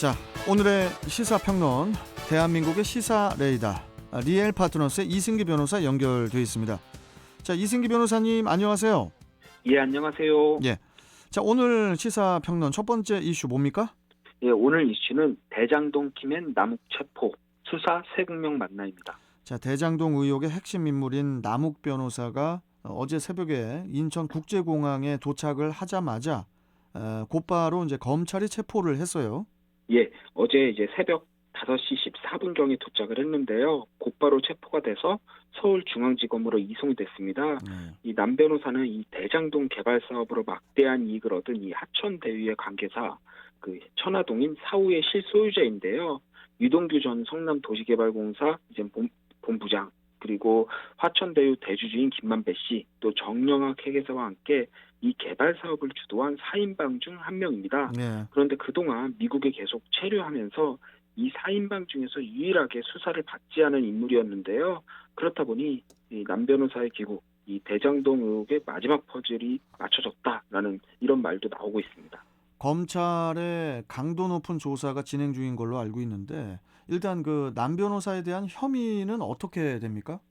자, 오늘의 시사평론, 대한민국의 시사 레이더 리엘 파트너스의 이승기 변호사 연결돼 있습니다. 자, 이승기 변호사님 안녕하세요. 예, 안녕하세요. 예. 자, 오늘 시사평론 첫 번째 이슈 뭡니까? 예, 오늘 이슈는 대장동 키맨 남욱 체포, 수사 세 국명 만나입니다. 자, 대장동 의혹의 핵심 인물인 남욱 변호사가 어제 새벽에 인천국제공항에 도착을 하자마자 곧바로 이제 검찰이 체포를 했어요. 예, 어제 이제 새벽 5시 14분경에 도착을 했는데요. 곧바로 체포가 돼서 서울중앙지검으로 이송이 됐습니다. 이 남 변호사는 이 대장동 개발 사업으로 막대한 이익을 얻은 이 하천대유의 관계사, 그 천화동인 사후의 실소유자인데요. 유동규 전 성남도시개발공사 이제 본부장, 그리고 화천대유 대주주인 김만배 씨, 또 정영학 회계사와 함께 이 개발 사업을 주도한 4인방 중 한 명입니다. 네. 그런데 그동안 미국에 계속 체류하면서 이 4인방 중에서 유일하게 수사를 받지 않은 인물이었는데요. 그렇다 보니 이 남 변호사의 귀국, 이 대장동 의혹의 마지막 퍼즐이 맞춰졌다라는 이런 말도 나오고 있습니다. 검찰의 강도 높은 조사가 진행 중인 걸로 알고 있는데 일단 그 남 변호사에 대한 혐의는 어떻게 됩니까?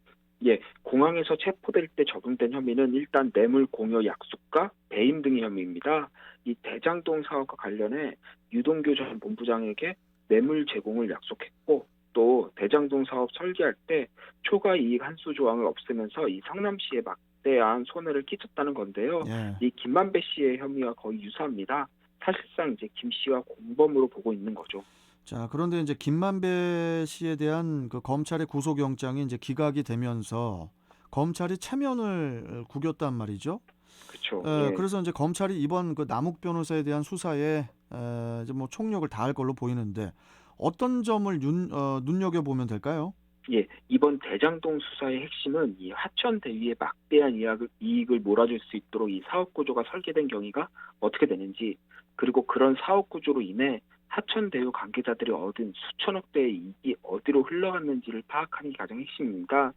예, 공항에서 체포될 때 적용된 혐의는 일단 뇌물 공여 약속과 배임 등의 혐의입니다. 이 대장동 사업과 관련해 유동규 전 본부장에게 뇌물 제공을 약속했고, 또 대장동 사업 설계할 때 초과 이익 한수 조항을 없애면서 이 성남시에 막대한 손해를 끼쳤다는 건데요. 예. 이 김만배 씨의 혐의와 거의 유사합니다. 사실상 이제 김 씨와 공범으로 보고 있는 거죠. 자, 그런데 이제 김만배 씨에 대한 그 검찰의 구속영장이 이제 기각이 되면서 검찰이 체면을 구겼단 말이죠. 그렇죠. 예. 그래서 이제 검찰이 이번 그 남욱 변호사에 대한 수사에 이제 뭐 총력을 다할 걸로 보이는데 어떤 점을 눈여겨 보면 될까요? 예, 이번 대장동 수사의 핵심은 이 하천 대위에 막대한 이익을 몰아줄 수 있도록 이 사업 구조가 설계된 경위가 어떻게 되는지, 그리고 그런 사업 구조로 인해 하천 대유 관계자들이 얻은 수천억 대의 이익이 어디로 흘러갔는지를 파악하는 게 가장 핵심입니다.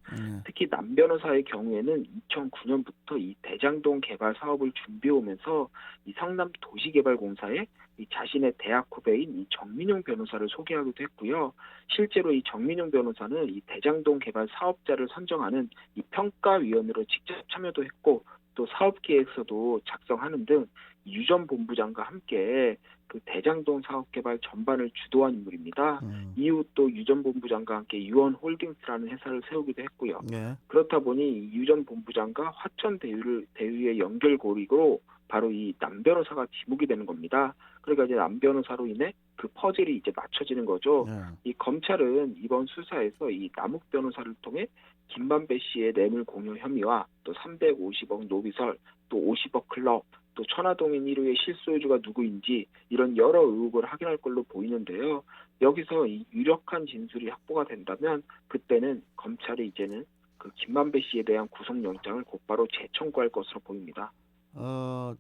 특히 남 변호사의 경우에는 2009년부터 이 대장동 개발 사업을 준비해오면서 이 성남 도시개발공사에 이 자신의 대학 후배인 이 정민용 변호사를 소개하기도 했고요. 실제로 이 정민용 변호사는 이 대장동 개발 사업자를 선정하는 이 평가위원으로 직접 참여도 했고, 또 사업계획서도 작성하는 등 유 전 본부장과 함께 그 대장동 사업 개발 전반을 주도한 인물입니다. 이후 또 유 전 본부장과 함께 유원홀딩스라는 회사를 세우기도 했고요. 네. 그렇다 보니 유 전 본부장과 화천 대유의 연결고리로 바로 이 남 변호사가 지목이 되는 겁니다. 그러니까 이제 남 변호사로 인해 그 퍼즐이 이제 맞춰지는 거죠. 네. 이 검찰은 이번 수사에서 이 남욱 변호사를 통해 김만배 씨의 뇌물 공여 혐의와 또 350억 노비설, 또 50억 클럽, 또 천화동인 1호의 실소유주가 누구인지 이런 여러 의혹을 확인할 걸로 보이는데요. 여기서 이 유력한 진술이 확보가 된다면 그때는 검찰이 이제는 그 김만배 씨에 대한 구속영장을 곧바로 재청구할 것으로 보입니다.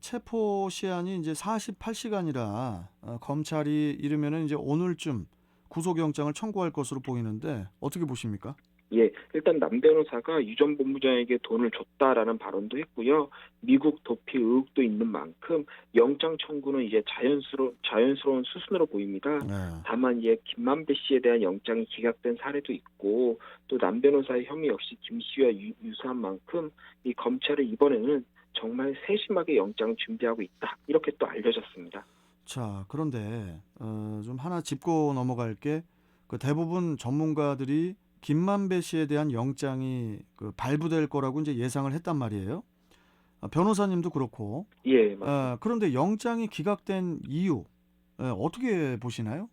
체포 시한이 이제 48시간이라 검찰이 이르면은 이제 오늘쯤 구속영장을 청구할 것으로 보이는데 어떻게 보십니까? 예, 일단 남 변호사가 유 전 본부장에게 돈을 줬다라는 발언도 했고요. 미국 도피 의혹도 있는 만큼 영장 청구는 이제 자연스러운 수순으로 보입니다. 네. 다만 이제 김만배 씨에 대한 영장이 기각된 사례도 있고, 또 남 변호사의 혐의 역시 김 씨와 유사한 만큼 이 검찰은 이번에는 정말 세심하게 영장을 준비하고 있다, 이렇게 또 알려졌습니다. 자, 그런데 좀 하나 짚고 넘어갈 게 그 대부분 전문가들이 김만배 씨에 대한 영장이 그 발부될 거라고 이제 예상을 했단 말이에요. 변호사님도 그렇고. 예, 맞습니다. 그런데 영장이 기각된 이유 어떻게 보시나요?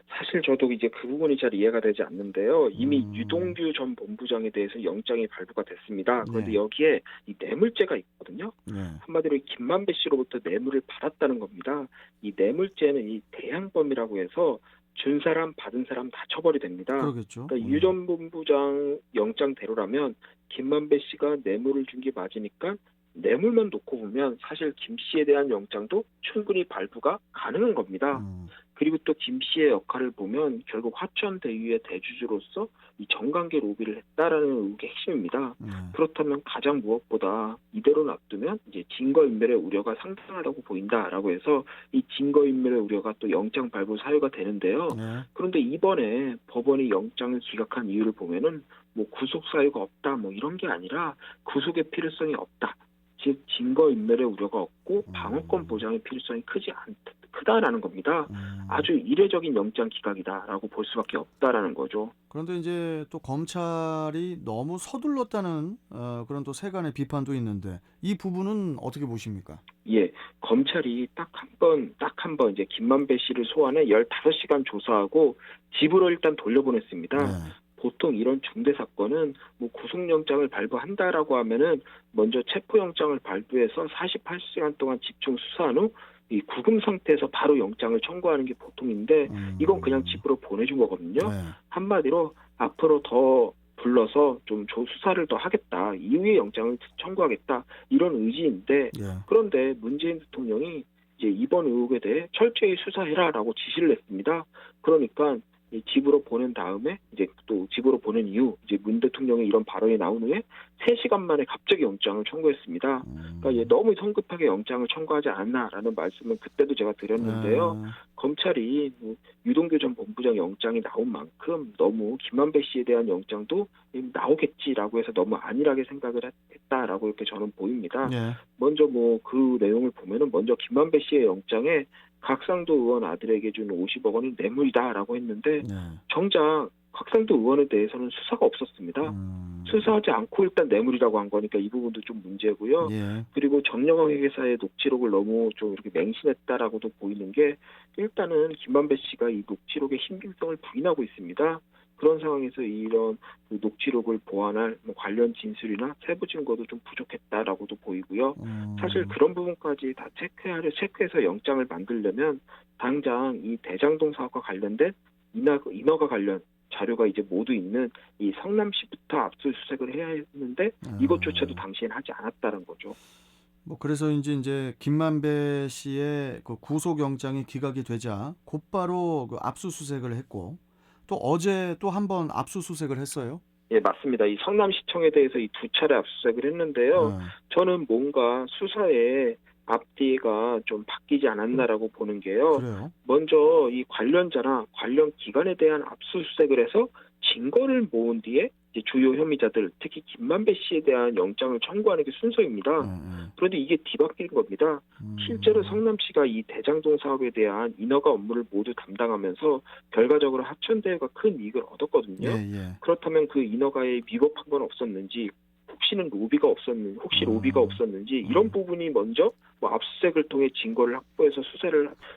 사실 저도 이제 그 부분이 잘 이해가 되지 않는데요. 이미 음. 유동규 전 본부장에 대해서 영장이 발부가 됐습니다. 그런데 네. 여기에 이 뇌물죄가 있거든요. 네. 한마디로 이 김만배 씨로부터 뇌물을 받았다는 겁니다. 이 뇌물죄는 이 대항범이라고 해서 준 사람 받은 사람 다 처벌이 됩니다. 그러겠죠. 그러니까 유 전 본부장 영장대로라면 김만배 씨가 뇌물을 준 게 맞으니까 뇌물만 놓고 보면 사실 김 씨에 대한 영장도 충분히 발부가 가능한 겁니다. 음, 그리고 또 김 씨의 역할을 보면 결국 화천 대유의 대주주로서 이 정관계 로비를 했다라는 의혹의 핵심입니다. 네. 그렇다면 가장 무엇보다 이대로 놔두면 이제 증거인멸의 우려가 상당하다고 보인다라고 해서 이 증거인멸의 우려가 또 영장 발부 사유가 되는데요. 네. 그런데 이번에 법원이 영장을 기각한 이유를 보면은 뭐 구속 사유가 없다 뭐 이런 게 아니라 구속의 필요성이 없다. 즉 증거인멸의 우려가 없고 방어권 보장의 필요성이 크다라는 겁니다. 음. 아주 이례적인 영장 기각이다라고 볼 수밖에 없다라는 거죠. 그런데 이제 또 검찰이 너무 서둘렀다는 그런 또 세간의 비판도 있는데 이 부분은 어떻게 보십니까? 예, 검찰이 딱 한 번 이제 김만배 씨를 소환해 15시간 조사하고 집으로 일단 돌려보냈습니다. 네. 보통 이런 중대 사건은 뭐 구속영장을 발부한다라고 하면은 먼저 체포영장을 발부해서 48시간 동안 집중 수사한 후 이 구금 상태에서 바로 영장을 청구하는 게 보통인데 이건 그냥 집으로 보내준 거거든요. 네. 한마디로 앞으로 더 불러서 좀 수사를 더 하겠다. 이후에 영장을 청구하겠다. 이런 의지인데 예. 그런데 문재인 대통령이 이제 이번 의혹에 대해 철저히 수사해라라고 지시를 했습니다. 그러니까 이 집으로 보낸 다음에 이제 또 집으로 보낸 이후 이제 문 대통령의 이런 발언이 나온 후에 3시간 만에 갑자기 영장을 청구했습니다. 그러니까 너무 성급하게 영장을 청구하지 않았나라는 말씀을 그때도 제가 드렸는데요. 검찰이 뭐 유동규 전 본부장 영장이 나온 만큼 너무 김만배 씨에 대한 영장도 나오겠지라고 해서 너무 안일하게 생각을 했다라고 이렇게 저는 보입니다. 예. 먼저 뭐 그 내용을 보면은 먼저 김만배 씨의 영장에 각상도 의원 아들에게 준 50억 원이 뇌물이다라고 했는데 네. 정작 각상도 의원에 대해서는 수사가 없었습니다. 수사하지 않고 일단 뇌물이라고 한 거니까 이 부분도 좀 문제고요. 예. 그리고 정영학 회계사의 녹취록을 너무 좀 이렇게 맹신했다라고도 보이는 게 일단은 김만배 씨가 이 녹취록의 신빙성을 부인하고 있습니다. 그런 상황에서 이런 그 녹취록을 보완할 뭐 관련 진술이나 세부 증거도 좀 부족했다라고도 보이고요. 사실 그런 부분까지 다 체크해서 영장을 만들려면 당장 이 대장동 사업과 관련된 인허가 관련 자료가 이제 모두 있는 이 성남시부터 압수수색을 해야 했는데 이것조차도 당시엔 하지 않았다는 거죠. 뭐 그래서 이제 김만배 씨의 그 구속 영장이 기각이 되자 곧바로 그 압수수색을 했고 또 어제 또 한 번 압수수색을 했어요. 예, 맞습니다. 이 성남시청에 대해서 이 2차례 압수수색을 했는데요. 네. 저는 뭔가 수사의 앞뒤가 좀 바뀌지 않았나라고 보는 게요. 그래요? 먼저 이 관련자나 관련 기관에 대한 압수수색을 해서 증거를 모은 뒤에 이제 주요 혐의자들, 특히 김만배 씨에 대한 영장을 청구하는 게 순서입니다. 그런데 이게 뒤바뀐 겁니다. 실제로 성남시가 이 대장동 사업에 대한 인허가 업무를 모두 담당하면서 결과적으로 하천대유가 큰 이익을 얻었거든요. 예. 그렇다면 그 인허가에 위법한 건 없었는지, 혹시 로비가 없었는지 이런 부분이 먼저 뭐 압수수색을 통해 증거를 확보해서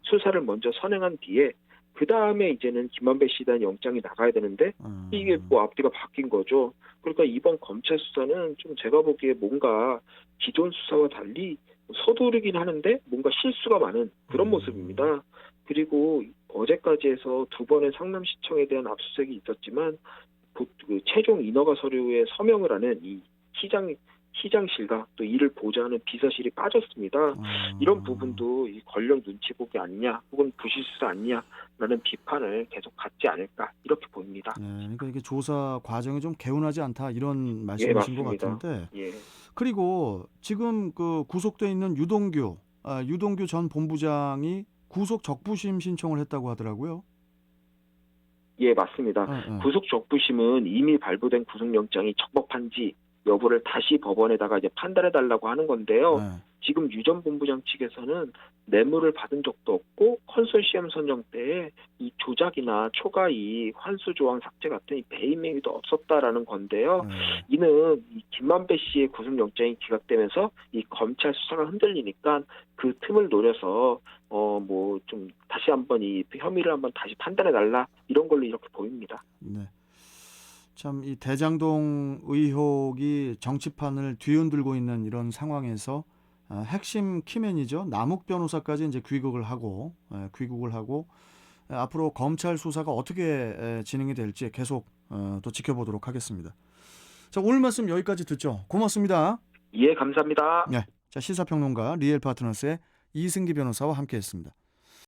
수사를 먼저 선행한 뒤에 그 다음에 이제는 김만배 씨에 대한 영장이 나가야 되는데 이게 뭐 앞뒤가 바뀐 거죠. 그러니까 이번 검찰 수사는 좀 제가 보기에 뭔가 기존 수사와 달리 서두르긴 하는데 뭔가 실수가 많은 그런 모습입니다. 그리고 어제까지 해서 2번의 성남시청에 대한 압수수색이 있었지만 그 최종 인허가 서류에 서명을 하는 이 시장실과 또 이를 보좌하는 비서실이 빠졌습니다. 이런 부분도 이 권력 눈치 보기 아니냐 혹은 부실수사 아니냐라는 비판을 계속 받지 않을까 이렇게 보입니다. 네, 그러니까 이게 조사 과정이 좀 개운하지 않다 이런 예, 말씀이신 것 맞습니다. 같은데 예. 그리고 지금 그 구속돼 있는 유동규 전 본부장이 구속 적부심 신청을 했다고 하더라고요. 예, 맞습니다. 구속 적부심은 이미 발부된 구속영장이 적법한지 여부를 다시 법원에다가 이제 판단해달라고 하는 건데요. 지금 유 전 본부장 측에서는 뇌물을 받은 적도 없고 컨소시엄 선정 때에 이 조작이나 초과이익, 환수 조항 삭제 같은 이 배임 행위도 없었다라는 건데요. 이는 이 김만배 씨의 구속영장이 기각되면서 이 검찰 수사가 흔들리니까 그 틈을 노려서 뭐 좀 다시 한번 이 혐의를 한번 다시 판단해달라 이런 걸로 이렇게 보입니다. 네. 참 이 대장동 의혹이 정치판을 뒤흔들고 있는 이런 상황에서 핵심 키맨이죠. 남욱 변호사까지 이제 귀국을 하고 앞으로 검찰 수사가 어떻게 진행이 될지 계속 또 지켜보도록 하겠습니다. 자, 오늘 말씀 여기까지 듣죠. 고맙습니다. 예, 감사합니다. 네. 자, 시사평론가 리엘파트너스의 이승기 변호사와 함께했습니다.